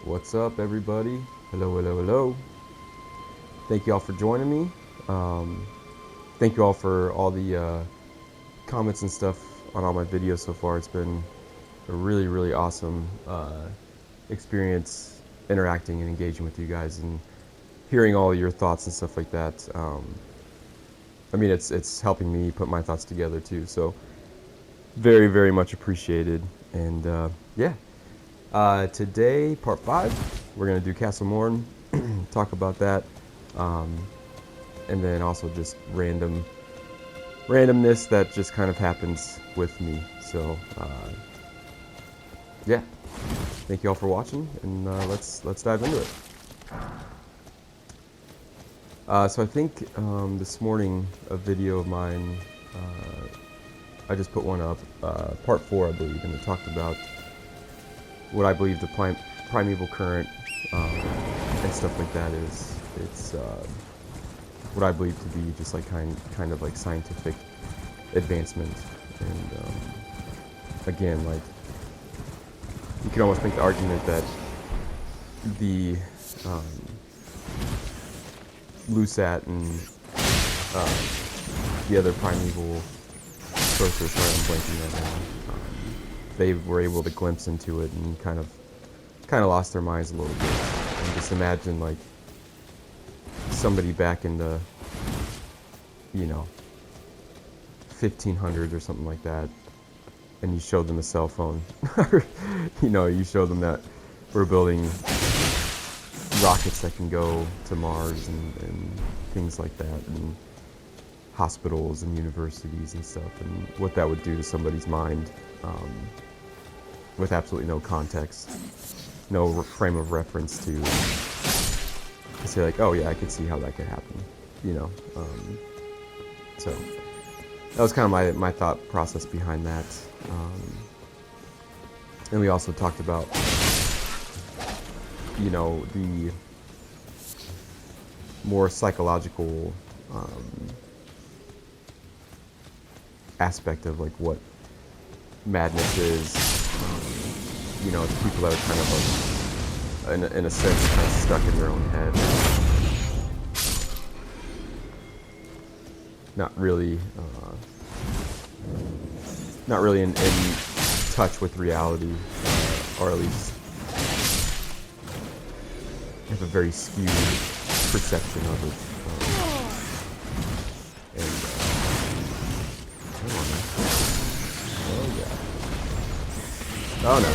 What's up, everybody? Hello, hello, hello. Thank you all for joining me. Thank you all for all the comments and stuff on all my videos so far. It's been a really, really awesome experience interacting and engaging with you guys and hearing all your thoughts and stuff like that. I mean, it's helping me put my thoughts together too. So very, very much appreciated. And yeah. Today, part 5, we're going to do Castle Morn, talk about that, and then also just randomness that just kind of happens with me. So, yeah, thank you all for watching, and let's dive into it. So I think this morning a video of mine, I just put one up, part 4 I believe, and it talked about what I believe the primeval current and stuff like that is. It's what I believe to be just like kind of like scientific advancement, and again, like you can almost make the argument that the Lusat and the other primeval sorcerers, sorry, I'm blanking right now. They were able to glimpse into it and kind of lost their minds a little bit. And just imagine like somebody back in the 1500s or something like that, and you showed them a cell phone. You show them that we're building rockets that can go to Mars and things like that, and hospitals and universities and stuff, and what that would do to somebody's mind. With absolutely no context, no frame of reference to say like, oh yeah, I could see how that could happen, so that was kind of my thought process behind that. And we also talked about, the more psychological aspect of like what madness is. It's people that are kind of like, in a sense, kind of stuck in their own head. Not really in touch with reality, or at least have a very skewed perception of it. Oh no.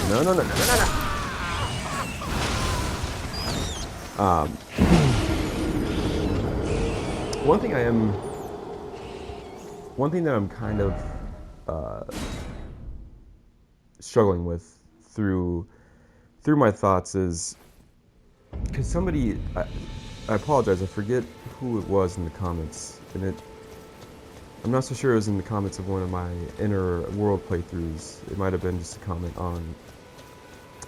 One thing that I'm kind of struggling with through my thoughts is because somebody, I apologize, I forget who it was in the comments, and I'm not so sure it was in the comments of one of my Inner World playthroughs. It might have been just a comment on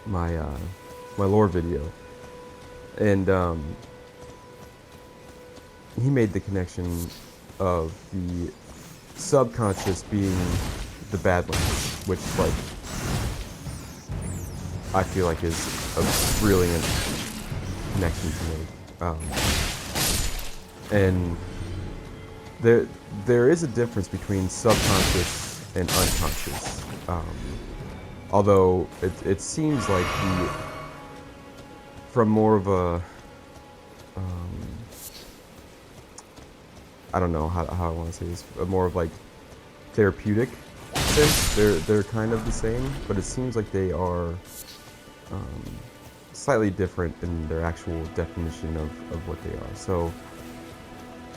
my my lore video, and he made the connection of the subconscious being the Badlands, which like I feel like is a brilliant connection to make, and there is a difference between subconscious and unconscious. Although it seems like from more of a, I don't know how I want to say this, more of like therapeutic sense, they're kind of the same, but it seems like they are slightly different in their actual definition of what they are. So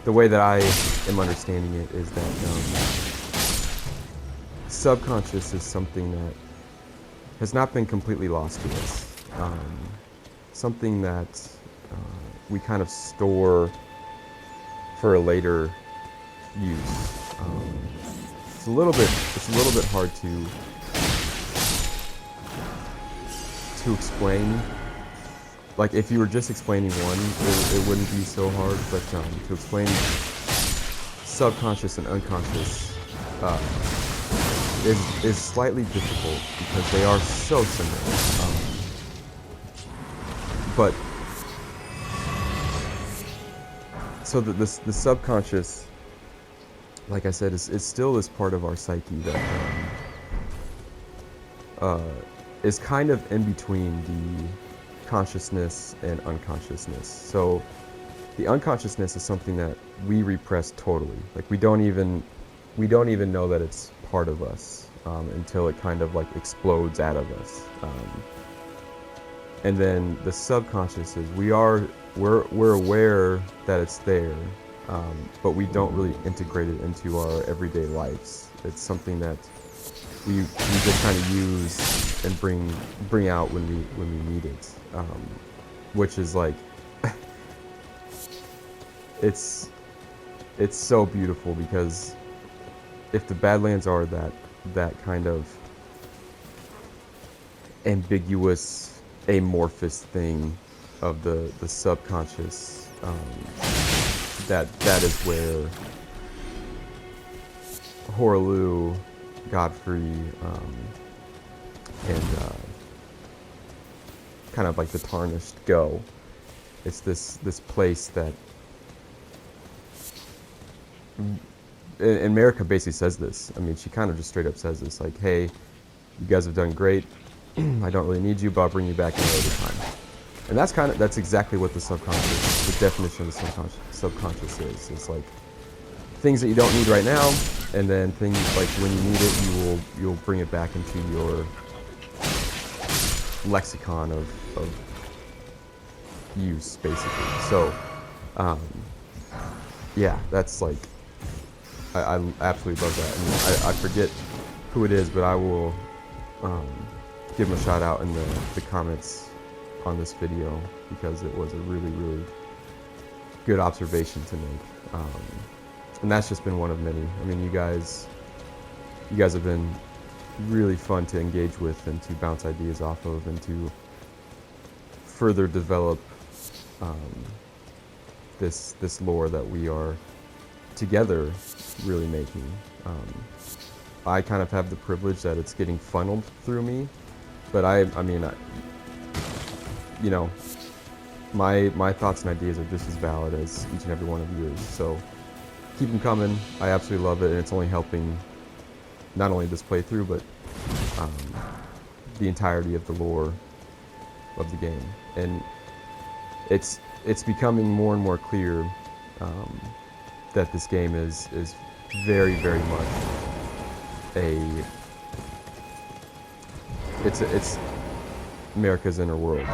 the way that I am understanding it is that subconscious is something that has not been completely lost to us. Something that we kind of store for a later use. It's a little bit hard to explain. Like if you were just explaining one, it wouldn't be so hard, but to explain subconscious and unconscious is slightly difficult because they are so similar. but so the subconscious, like I said, is still this part of our psyche that is kind of in between the consciousness and unconsciousness. So the unconsciousness is something that we repress totally. Like we don't even know that it's part of us until it kind of like explodes out of us. And then the subconscious is we're aware that it's there, but we don't really integrate it into our everyday lives. It's something that we just kind of use and bring out when we need it, which is like it's so beautiful, because if the Badlands are that kind of ambiguous, amorphous thing of the subconscious, that is where Horaloo, Godfrey, and kind of like the Tarnished go. It's this place that, and America basically says this. I mean, she kind of just straight up says this, like, hey, you guys have done great. I don't really need you, but I'll bring you back another time. And that's exactly what the subconscious, the definition of the subconscious is. It's like things that you don't need right now, and then things like when you need it, you'll bring it back into your lexicon of use, basically. So, yeah, that's like, I absolutely love that. And I forget who it is, but I will give him a shout out in the comments on this video, because it was a really, really good observation to make. And that's just been one of many. I mean, you guys have been really fun to engage with and to bounce ideas off of and to further develop this lore that we are together really making. I kind of have the privilege that it's getting funneled through me, but I mean, you know, my thoughts and ideas are just as valid as each and every one of yours. So keep them coming. I absolutely love it, and it's only helping not only this playthrough, but the entirety of the lore of the game. And it's becoming more and more clear that this game is very, very much it's America's inner world.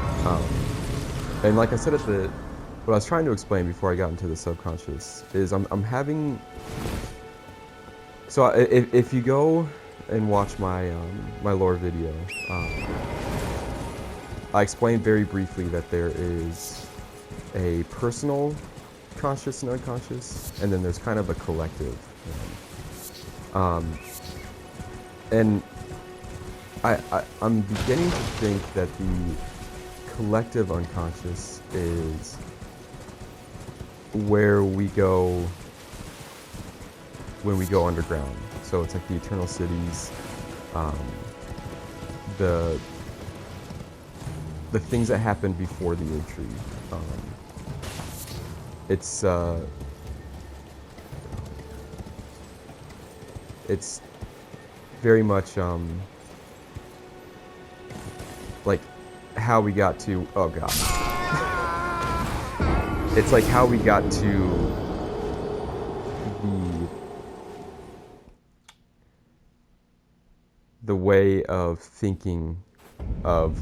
And like I said what I was trying to explain before I got into the subconscious is I'm having, so if you go and watch my my lore video, I explained very briefly that there is a personal conscious and unconscious, and then there's kind of a collective. And I'm beginning to think that the collective unconscious is where we go when we go underground. So it's like the Eternal Cities, the things that happened before the Erdtree. It's very much like how we got to, oh god. It's like how we got to the way of thinking of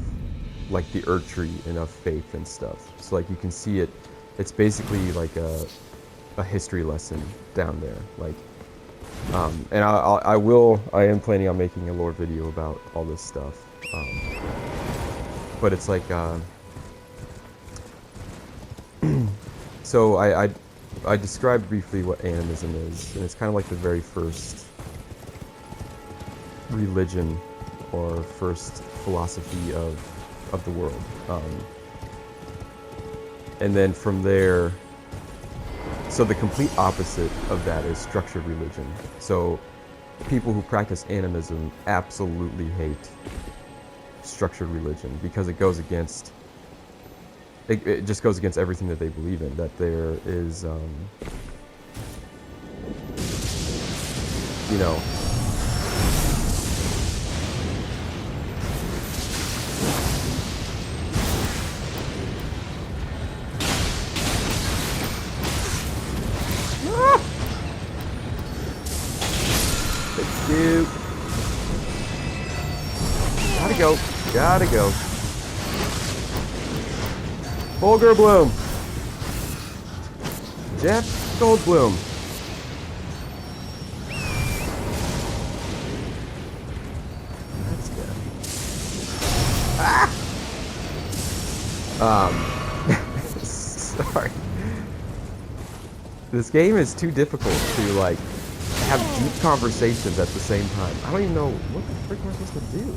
like the Erdtree and of faith and stuff. So like you can see it, it's basically like a history lesson down there. Like, and I am planning on making a lore video about all this stuff. But it's like, so I described briefly what Animism is, and it's kind of like the very first religion or first philosophy of the world. And then from there, so the complete opposite of that is structured religion. So people who practice animism absolutely hate structured religion because it goes against it just goes against everything that they believe in. That there is, you know, dude. Gotta go. Gotta go. Volker Bloom. Jeff Goldblum. That's good. Sorry. This game is too difficult to, like, have deep conversations at the same time. I don't even know what the frick am I supposed to do.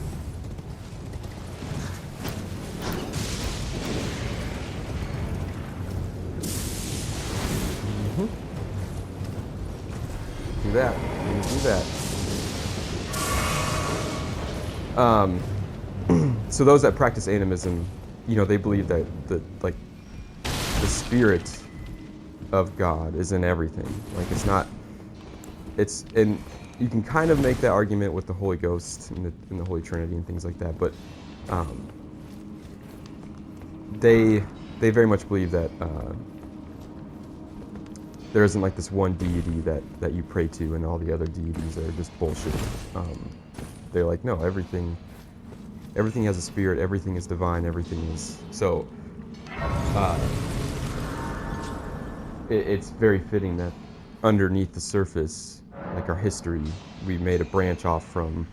Do that. Do that. So those that practice animism, you know, they believe that the spirit of God is in everything. Like, it's not. It's, and you can kind of make that argument with the Holy Ghost and the Holy Trinity and things like that, but they very much believe that there isn't like this one deity that you pray to, and all the other deities are just bullshit. They're like, no, everything has a spirit, everything is divine, everything is so. It's very fitting that underneath the surface, like our history, we made a branch off from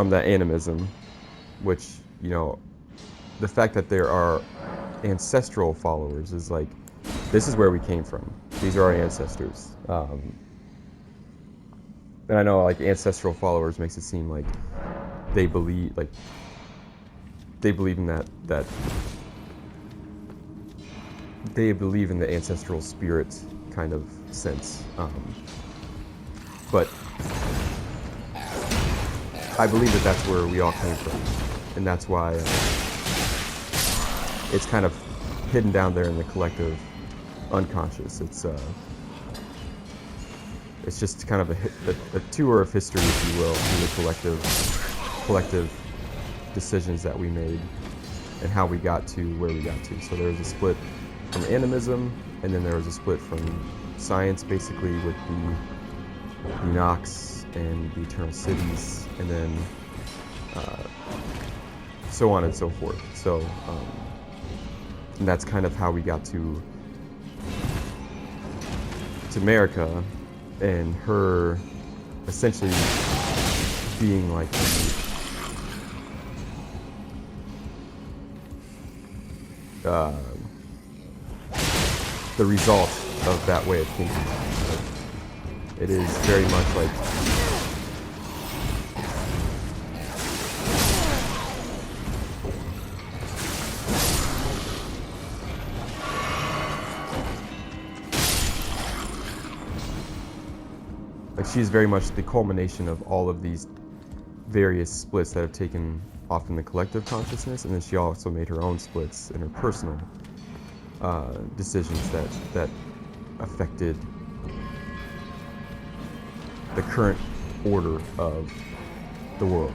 that animism, which, you know, the fact that there are ancestral followers is like, this is where we came from. These are our ancestors. And I know, like, ancestral followers makes it seem like they believe in that they believe in the ancestral spirit kind of sense. But I believe that that's where we all came from, and that's why it's kind of hidden down there in the collective unconscious. It's just kind of a tour of history, if you will, through the collective decisions that we made and how we got to where we got to. So there was a split from animism, and then there was a split from science, basically, with the Enochs and the eternal cities, and then so on and so forth. So and that's kind of how we got to America, and her essentially being like the result of that way of thinking. It is very much like she's very much the culmination of all of these various splits that have taken off in the collective consciousness, and then she also made her own splits in her personal decisions that affected the current order of the world.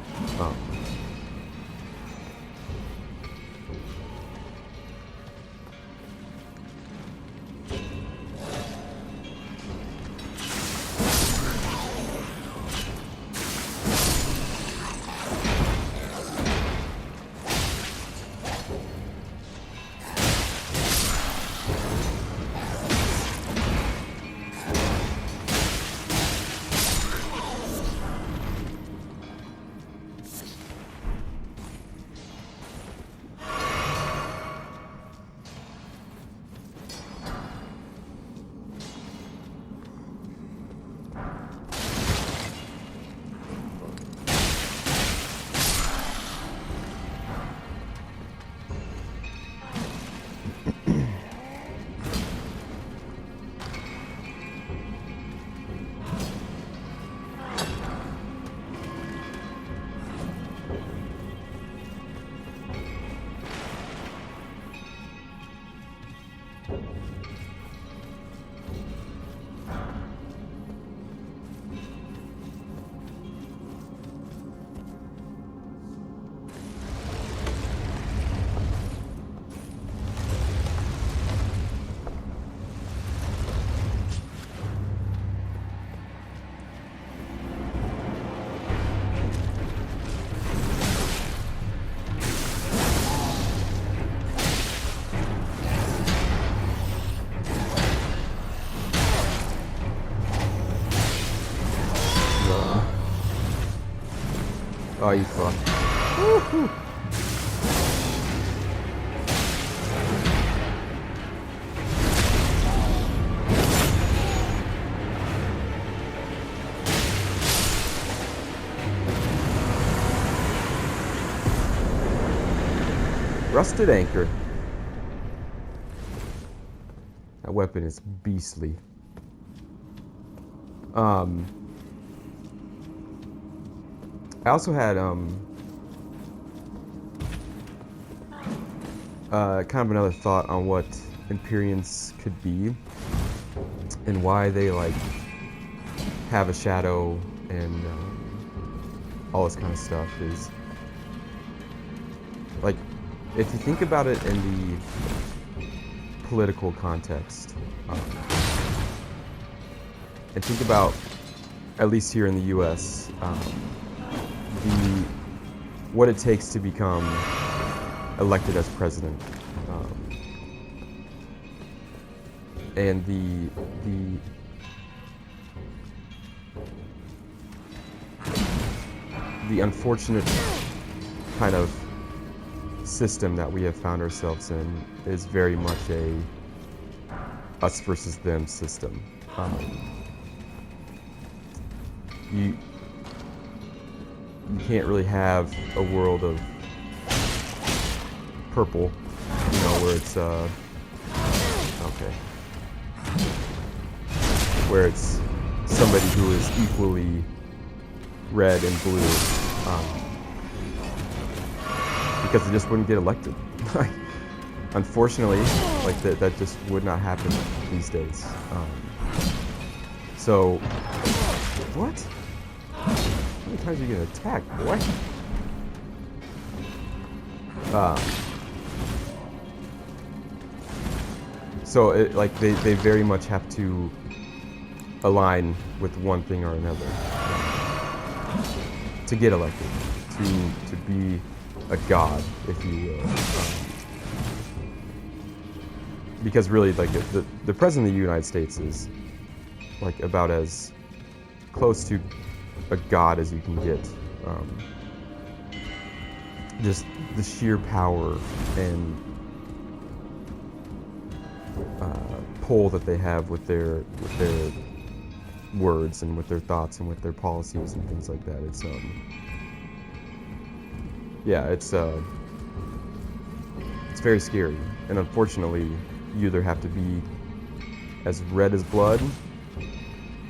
Oh, you fuck. Woo-hoo. Rusted anchor. That weapon is beastly. I also had kind of another thought on what Imperiums could be and why they like have a shadow and all this kind of stuff. Is like, if you think about it in the political context, and think about, at least here in the U.S., what it takes to become elected as president, and the unfortunate kind of system that we have found ourselves in is very much a us versus them system. You can't really have a world of purple, you know, where it's where it's somebody who is equally red and blue, because they just wouldn't get elected. Unfortunately, like that just would not happen these days. So, what? How many times are you gonna attack, boy? So like they very much have to align with one thing or another to get elected, to be a god, if you will. Because really, like the president of the United States is like about as close to a god as you can get. Just the sheer power and pull that they have with their words and with their thoughts and with their policies and things like that. It's it's very scary, and unfortunately, you either have to be as red as blood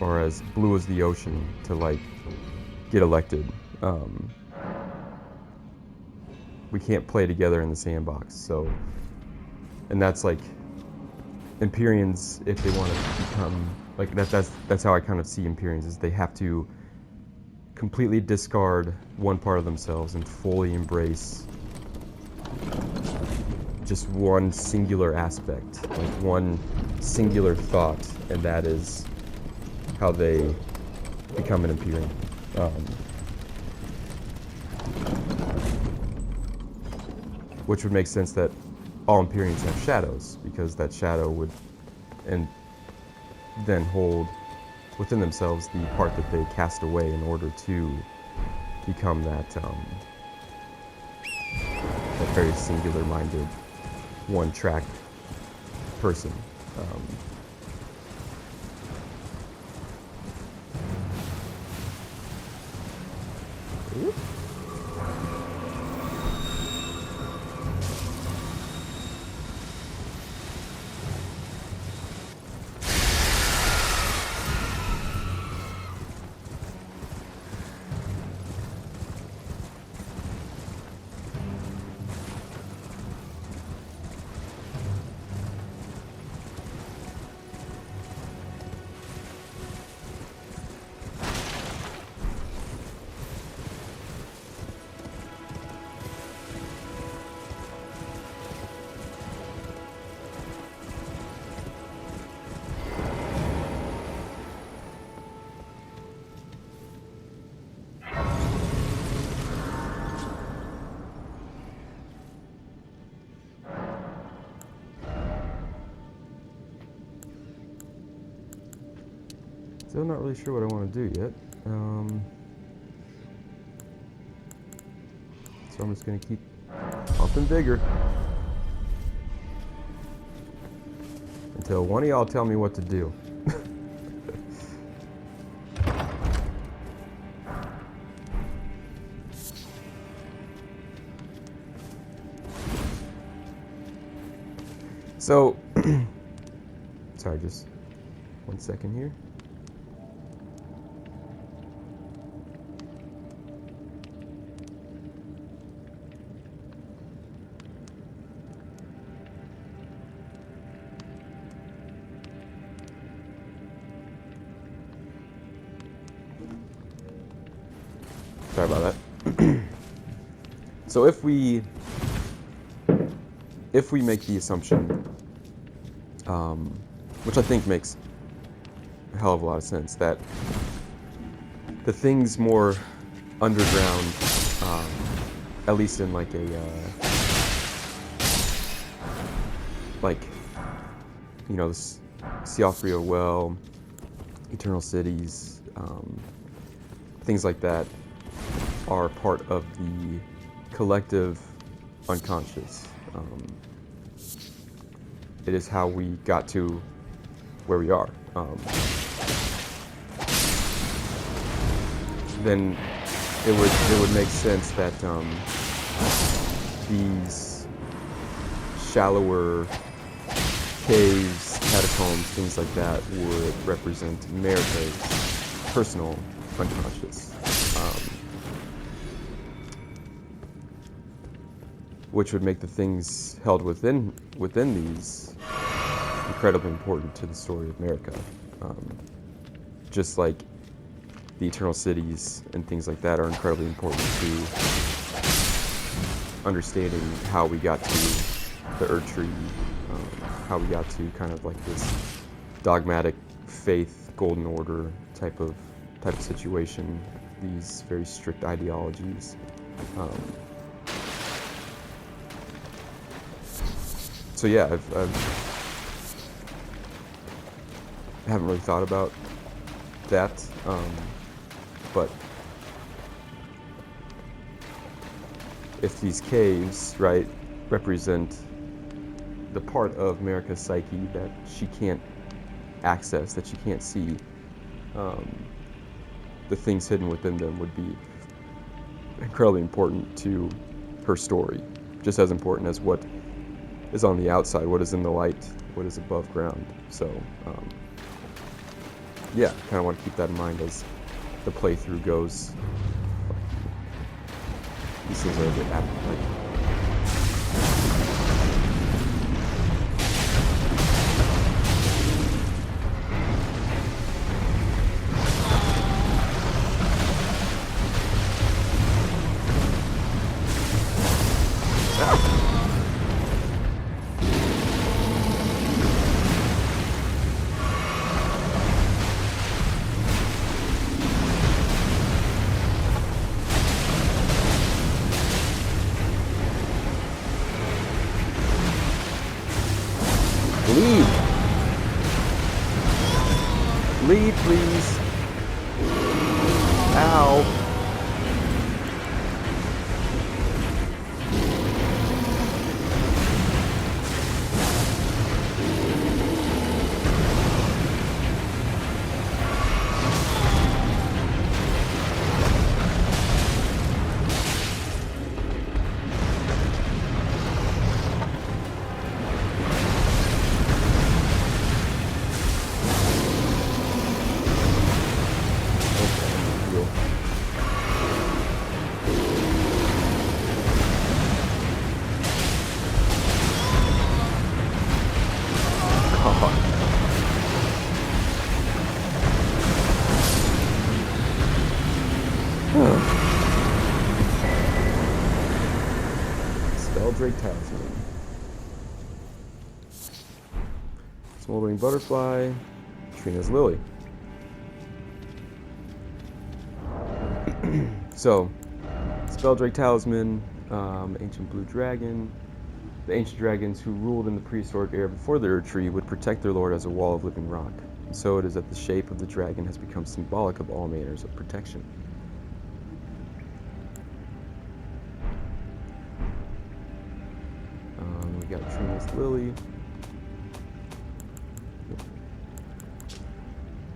or as blue as the ocean to like get elected. We can't play together in the sandbox. So, and that's like Imperiums, if they want to become like that's how I kind of see Imperiums, is they have to completely discard one part of themselves and fully embrace just one singular aspect, like one singular thought, and that is how they become an Imperium. Which would make sense that all Imperiums have shadows, because that shadow would and then hold within themselves the part that they cast away in order to become that very singular-minded, one-track person. Still not really sure what I want to do yet. So I'm just gonna keep pumping vigor until one of y'all tell me what to do. So, sorry, just 1 second here. Sorry about that. So if we make the assumption, which I think makes a hell of a lot of sense, that the things more underground, at least in like a this Siofrio Well, Eternal Cities, things like that are part of the collective unconscious. It is how we got to where we are. Then it would make sense that these shallower caves, catacombs, things like that would represent America's personal unconscious. Which would make the things held within these incredibly important to the story of America. Just like the Eternal Cities and things like that are incredibly important to understanding how we got to the Erdtree, how we got to kind of like this dogmatic faith, golden order type of situation, these very strict ideologies. So yeah, I haven't really thought about that, but if these caves, right, represent the part of America's psyche that she can't access, that she can't see, the things hidden within them would be incredibly important to her story, just as important as what is on the outside, what is in the light, what is above ground. So, yeah, kind of want to keep that in mind as the playthrough goes. These things are a bit like Leave, please. Ow. Spelldrake Talisman. Smoldering Butterfly. Trina's Lily. So, Spelldrake Talisman, Ancient Blue Dragon. The ancient dragons who ruled in the prehistoric era before the Erdtree would protect their lord as a wall of living rock. And so it is that the shape of the dragon has become symbolic of all manners of protection. got Trina's Lily.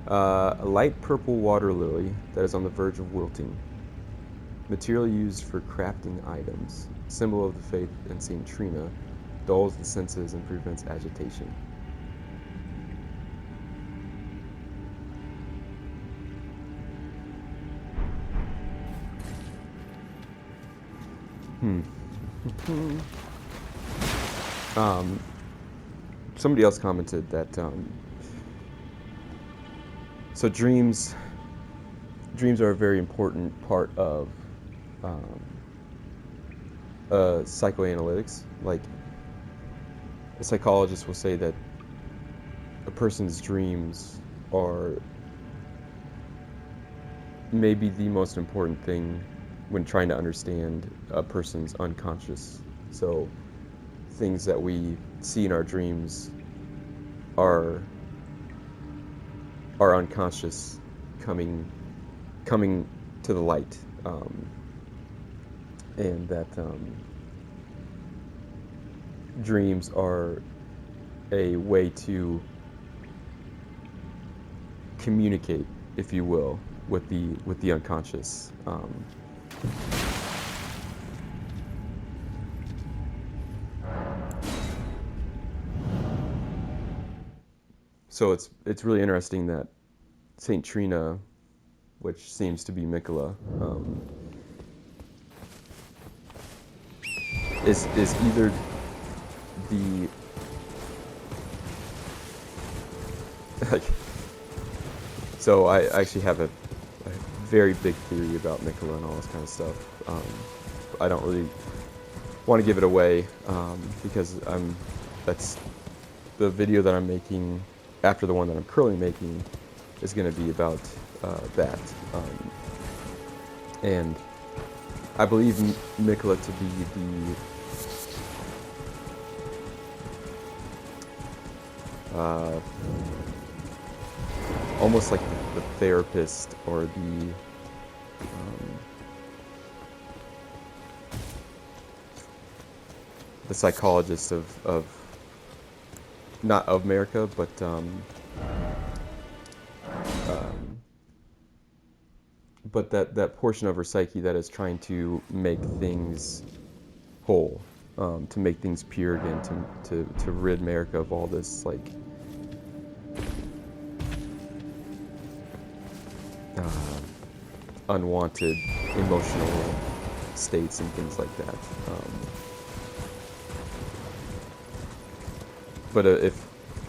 A light purple water lily that is on the verge of wilting. Material used for crafting items. Symbol of the faith in Saint Trina. Dulls the senses and prevents agitation. Somebody else commented that so dreams are a very important part of psychoanalytics. Like, a psychologist will say that a person's dreams are maybe the most important thing when trying to understand a person's unconscious. So things that we see in our dreams are unconscious coming to the light, and that dreams are a way to communicate, if you will, with the unconscious. So it's really interesting that Saint Trina, which seems to be Mikola, is either the like. So I actually have a very big theory about Mikola and all this kind of stuff. I don't really want to give it away because that's the video that I'm making after the one that I'm currently making is going to be about that. And I believe Mikola to be the almost like the therapist or the psychologist of not of America, but that portion of her psyche that is trying to make things whole, to make things pure again, to rid America of all this like unwanted emotional states and things like that. But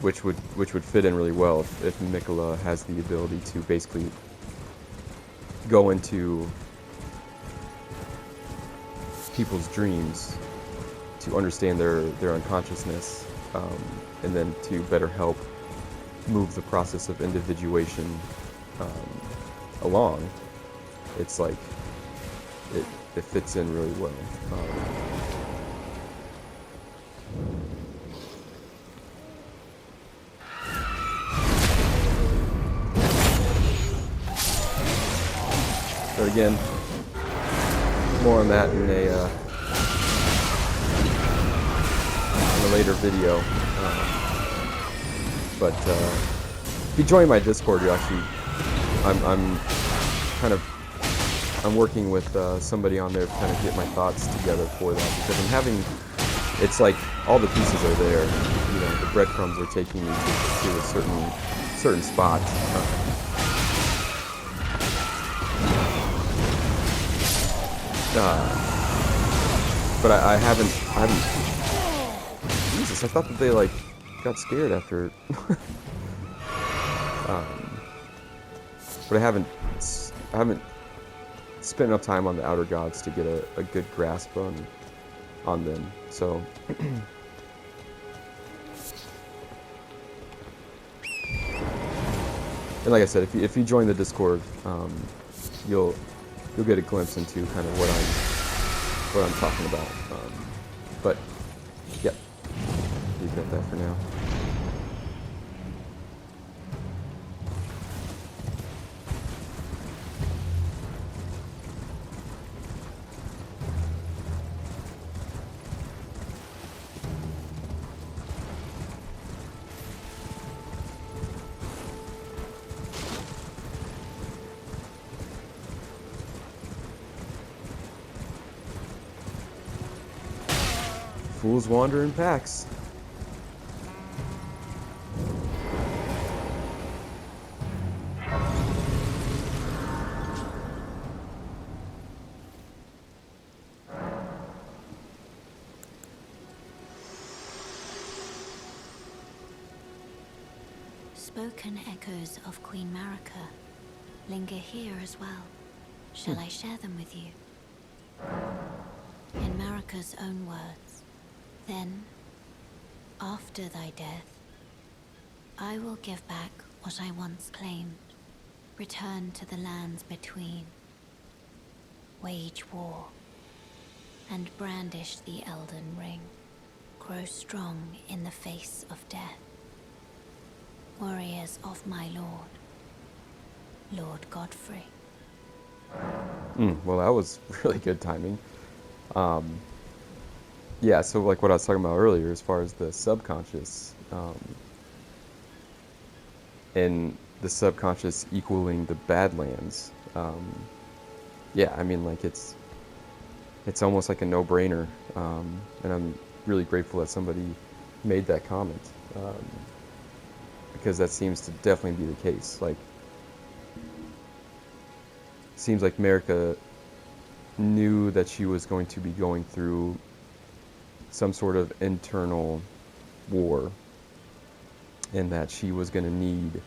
which would fit in really well if Mikola has the ability to basically go into people's dreams to understand their unconsciousness, and then to better help move the process of individuation along. It's like it fits in really well. But again, more on that in a later video. But if you join my Discord, you actually, I'm working with somebody on there to kind of get my thoughts together for that, because it's like all the pieces are there. You know, the breadcrumbs are taking me to a certain spot. But I haven't. Jesus, I thought that they like got scared after. But I haven't spent enough time on the outer gods to get a good grasp on them. So. And like I said, if you join the Discord, you'll get a glimpse into kind of what I'm talking about. But yeah, leave it at that for now. Fools wander in packs. Spoken echoes of Queen Marika linger here as well. Shall I share them with you? In Marika's own words, then, after thy death, I will give back what I once claimed, return to the lands between, wage war, and brandish the Elden Ring, grow strong in the face of death. Warriors of my lord, Lord Godfrey. Well, that was really good timing. Yeah, so like what I was talking about earlier, as far as the subconscious, and the subconscious equaling the Badlands. Yeah, I mean, like it's almost like a no-brainer, and I'm really grateful that somebody made that comment, because that seems to definitely be the case. Like, seems like Marika knew that she was going to be going through some sort of internal war, and that she was going to need,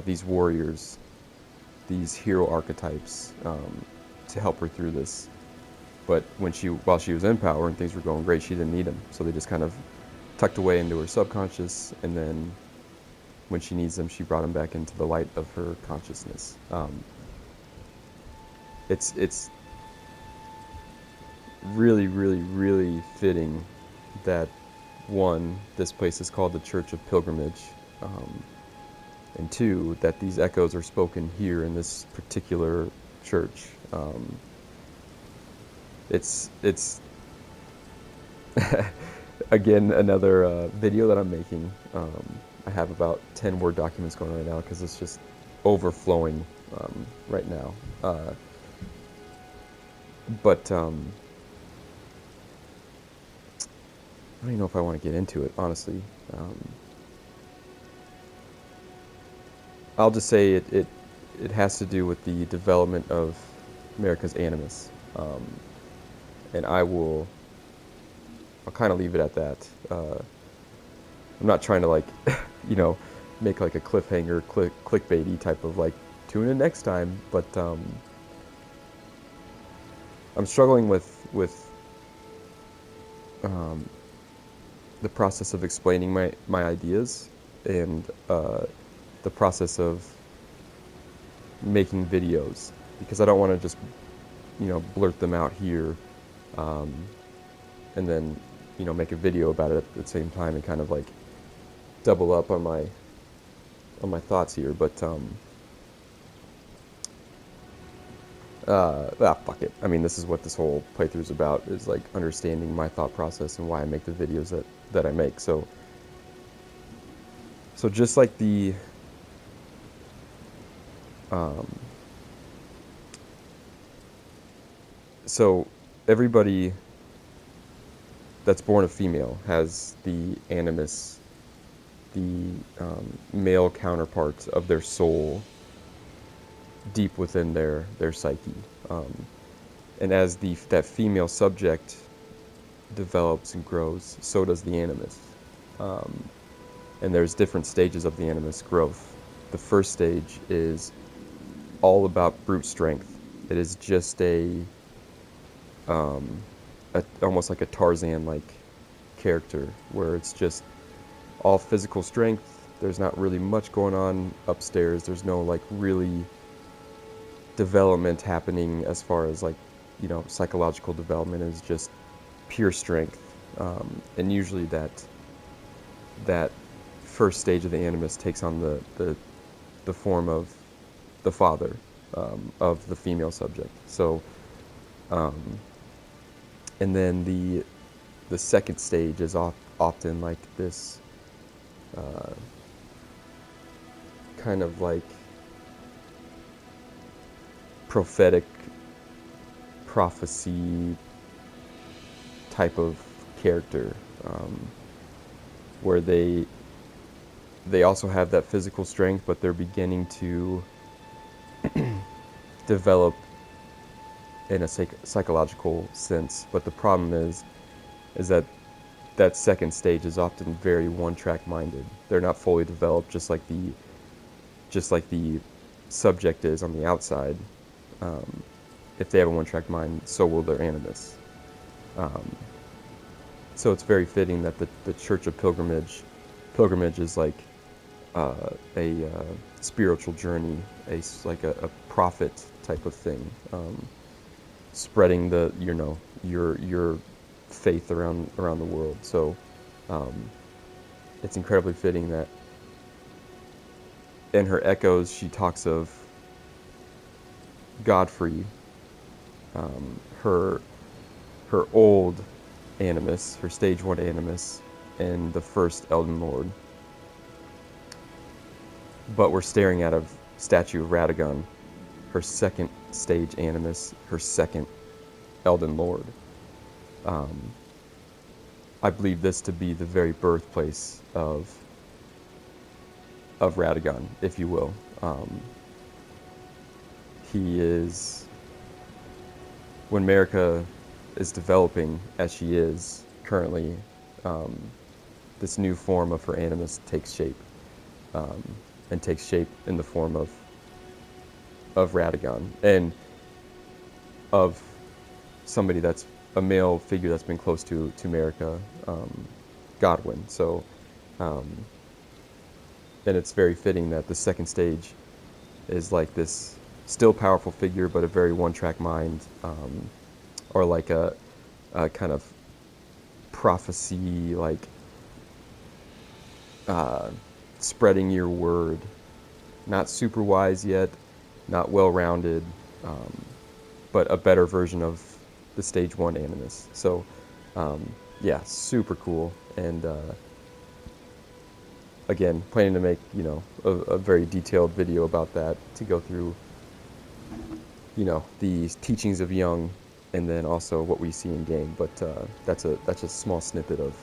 these warriors, these hero archetypes, to help her through this. But while she was in power and things were going great, she didn't need them. So they just kind of tucked away into her subconscious, and then when she needs them, she brought them back into the light of her consciousness. It's really, really, really fitting that, one, this place is called the Church of Pilgrimage, and two, that these echoes are spoken here in this particular church. It's again, another video that I'm making. I have about 10 Word documents going right now because it's just overflowing right now. But I don't even know if I want to get into it, honestly. I'll just say it has to do with the development of America's Animus. And I'll kind of leave it at that. I'm not trying to like, make like a cliffhanger, clickbaity type of like, tune in next time. But I'm struggling with the process of explaining my ideas, and the process of making videos, because I don't want to just blurt them out here, and then make a video about it at the same time and kind of like double up on my thoughts here. But fuck it. I mean, this is what this whole playthrough is about, is like understanding my thought process and why I make the videos that I make. So just like the so everybody that's born a female has the animus, the male counterparts of their soul, deep within their psyche, and as that female subject develops and grows, so does the animus, and there's different stages of the animus growth. The first stage is all about brute strength. It is just almost like a Tarzan-like character, where it's just all physical strength. There's not really much going on upstairs. There's no like really development happening as far as like psychological development. Is just pure strength, and usually that first stage of the animus takes on the form of the father of the female subject. So and then the second stage is often like this kind of like prophetic prophecy type of character, where they also have that physical strength, but they're beginning to develop in a psychological sense. But the problem is that that second stage is often very one-track minded. They're not fully developed, just like the subject is on the outside. If they have a one-track mind, so will their animus. So it's very fitting that the Church of Pilgrimage is like a spiritual journey, like a prophet type of thing, spreading your faith around the world. So it's incredibly fitting that in her echoes she talks of Godfrey, her old animus, her stage 1 animus, and the first Elden Lord. But we're staring at a statue of Radagon, her second stage animus, her second Elden Lord. I believe this to be the very birthplace of Radagon, if you will. He is, when Marika is developing as she is currently, this new form of her animus takes shape, and takes shape in the form of Radagon, and of somebody that's a male figure that's been close to Marika, Godwin. So, and it's very fitting that the second stage is like this still powerful figure, but a very one-track mind, or like a kind of prophecy, like spreading your word. Not super wise yet, not well-rounded, but a better version of the stage 1 animus. So, yeah, super cool. And again, planning to make, a very detailed video about that, to go through, the teachings of Jung, and then also what we see in game. But that's a small snippet of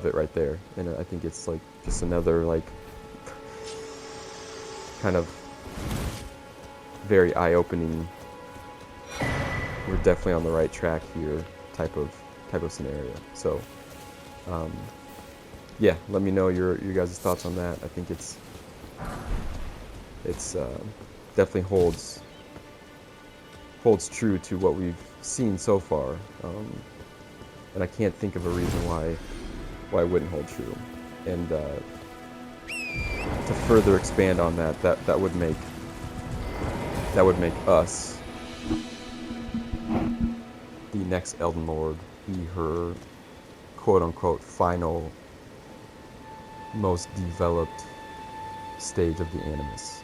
it right there. And I think it's like just another like kind of very eye-opening, we're definitely on the right track here type of scenario. So yeah, let me know your guys' thoughts on that. I think it's definitely holds true to what we've seen so far, and I can't think of a reason why it wouldn't hold true. And to further expand on that would make us the next Elden Lord, be her quote-unquote final, most developed stage of the Animus.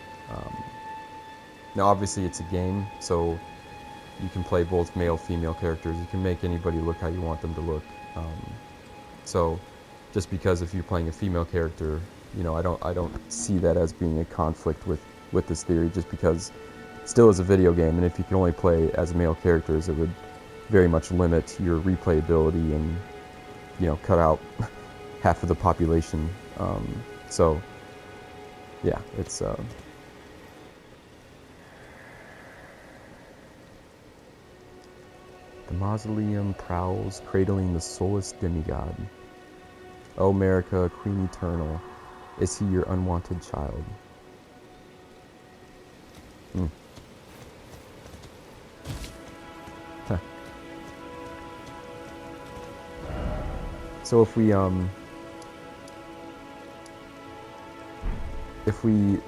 Now obviously it's a game, so you can play both male, female characters. You can make anybody look how you want them to look. So just because if you're playing a female character, I don't see that as being a conflict with this theory, just because it still is a video game, and if you can only play as male characters, it would very much limit your replayability and, cut out half of the population. So yeah, it's the mausoleum prowls, cradling the soulless demigod. O Marika, Queen Eternal, is he your unwanted child? Huh. So if we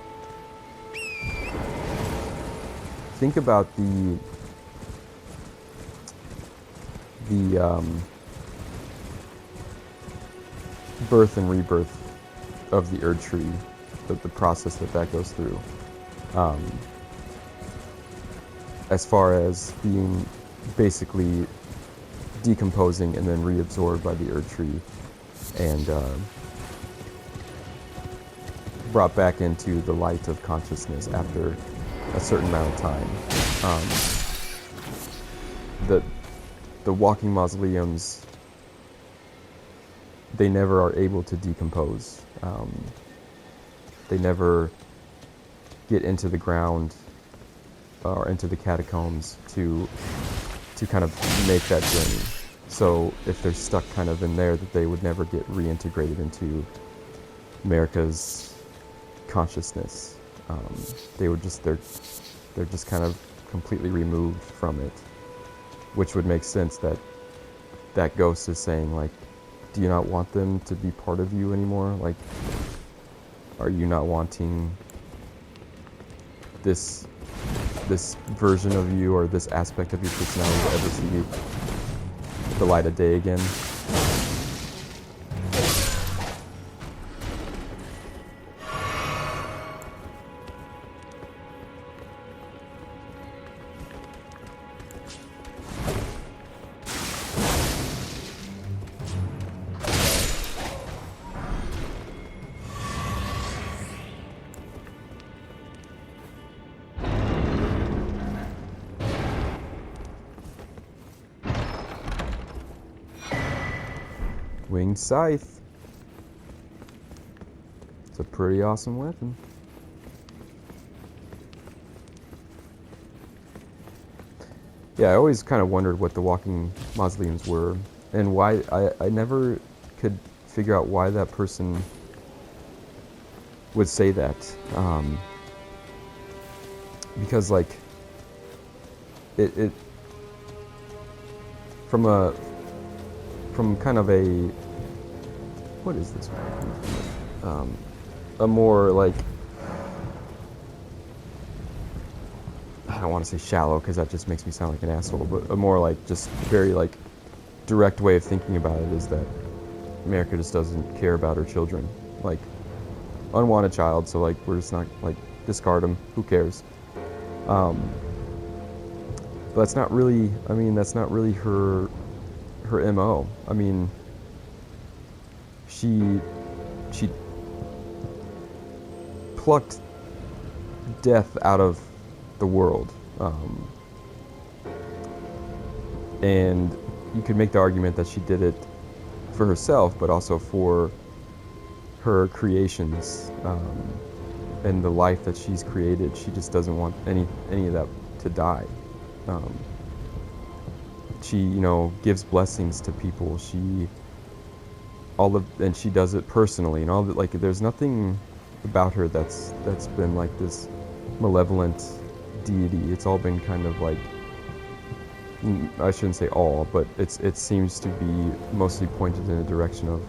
think about the birth and rebirth of the Erd Tree, the process that goes through, as far as being basically decomposing and then reabsorbed by the Erd Tree, and brought back into the light of consciousness after a certain amount of time. the walking mausoleums, they never are able to decompose. They never get into the ground or into the catacombs to kind of make that journey. So if they're stuck kind of in there, that they would never get reintegrated into America's consciousness. They would just they're just kind of completely removed from it, which would make sense that that ghost is saying, like, do you not want them to be part of you anymore? Like, are you not wanting this version of you or this aspect of your personality to ever see the light of day again? Winged Scythe. It's a pretty awesome weapon. Yeah, I always kind of wondered what the walking mausoleums were, and why I never could figure out why that person would say that. Because, like, it from kind of a, what is this word? A more, like, I don't want to say shallow because that just makes me sound like an asshole, but a more, like, just very, like, direct way of thinking about it is that America just doesn't care about her children. Like, unwanted child, so, like, we're just not, like, discard them, who cares? But that's not really, I mean, that's not really her MO. I mean, she plucked death out of the world, and you could make the argument that she did it for herself, but also for her creations, and the life that she's created. She just doesn't want any of that to die. She, you know, gives blessings to people. And she does it personally, and all that. Like, there's nothing about her that's been like this malevolent deity. It's all been kind of like, I shouldn't say all, but it seems to be mostly pointed in a direction of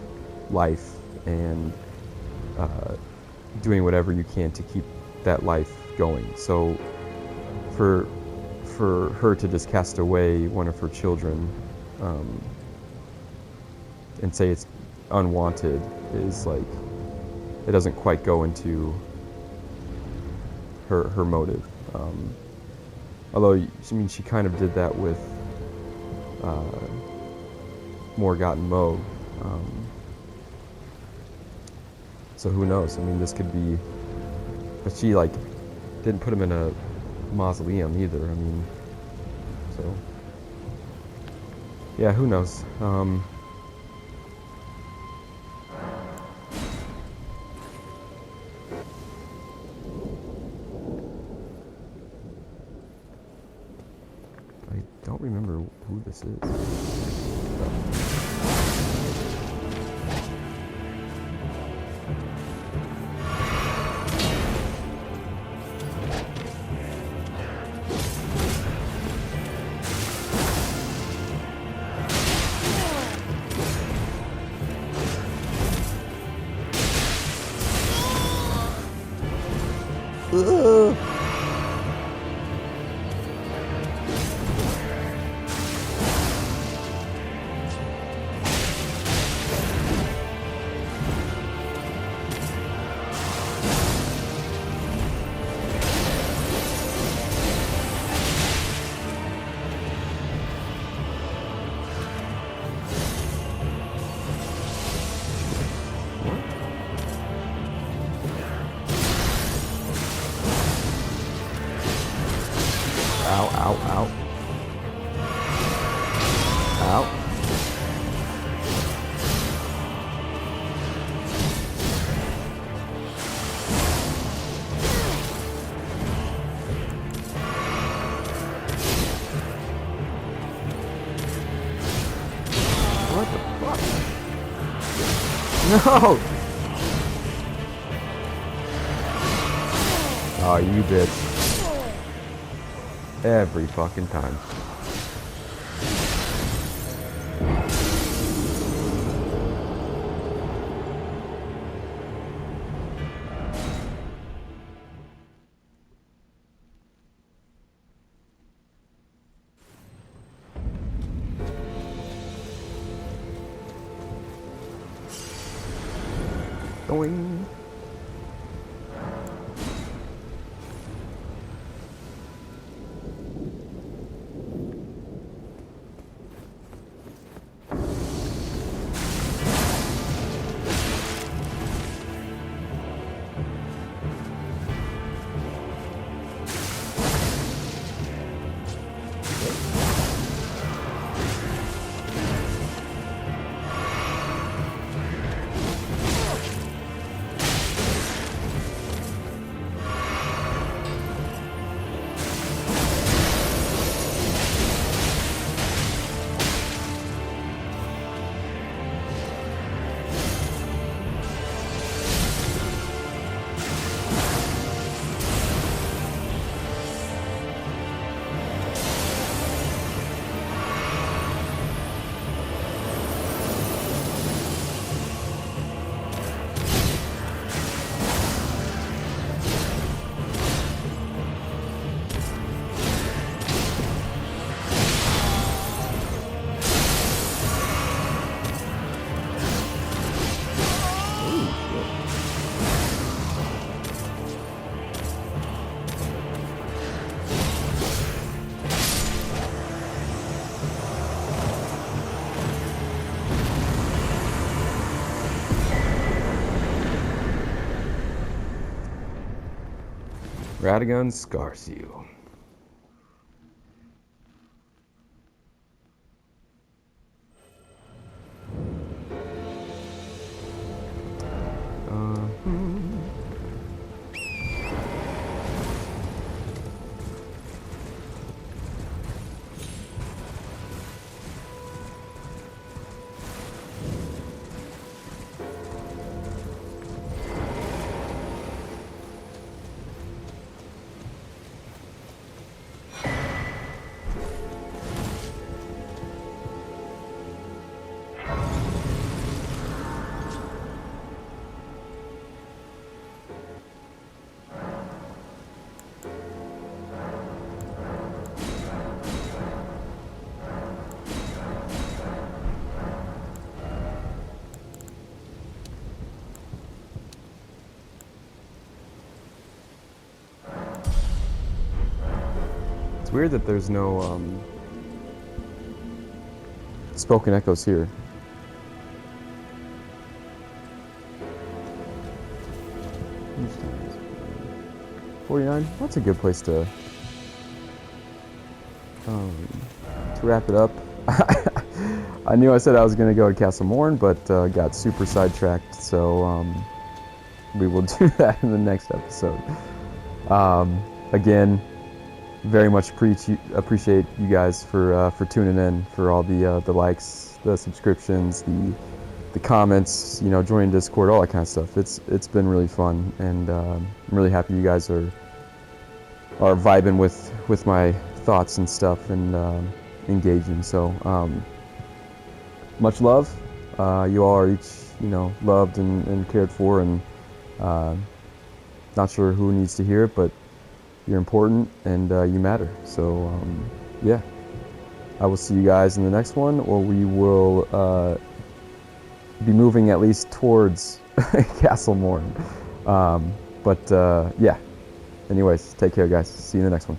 life and doing whatever you can to keep that life going. So for her to just cast away one of her children, and say it's unwanted, is like, it doesn't quite go into her motive. Although, I mean, she kind of did that with Morgott and Moe. So who knows? I mean, this could be, but she, like, didn't put him in a mausoleum either. I mean, so yeah, who knows? I don't remember who this is. What the fuck? No! Oh, you bitch. Every fucking time. Going. Radagon scars you. It's weird that there's no spoken echoes here. 49. That's a good place to wrap it up. I knew I said I was going to go to Castle Morn, but got super sidetracked, so we will do that in the next episode. Again, very much appreciate you guys for tuning in, for all the likes, the subscriptions, the comments, you know, joining Discord, all that kind of stuff. It's been really fun, and I'm really happy you guys are vibing with my thoughts and stuff, and engaging. So much love. You all are each, you know, loved and cared for, and not sure who needs to hear it, but you're important, and you matter. So yeah, I will see you guys in the next one, or we will be moving at least towards Castle Morn. But yeah, anyways, take care, guys. See you in the next one.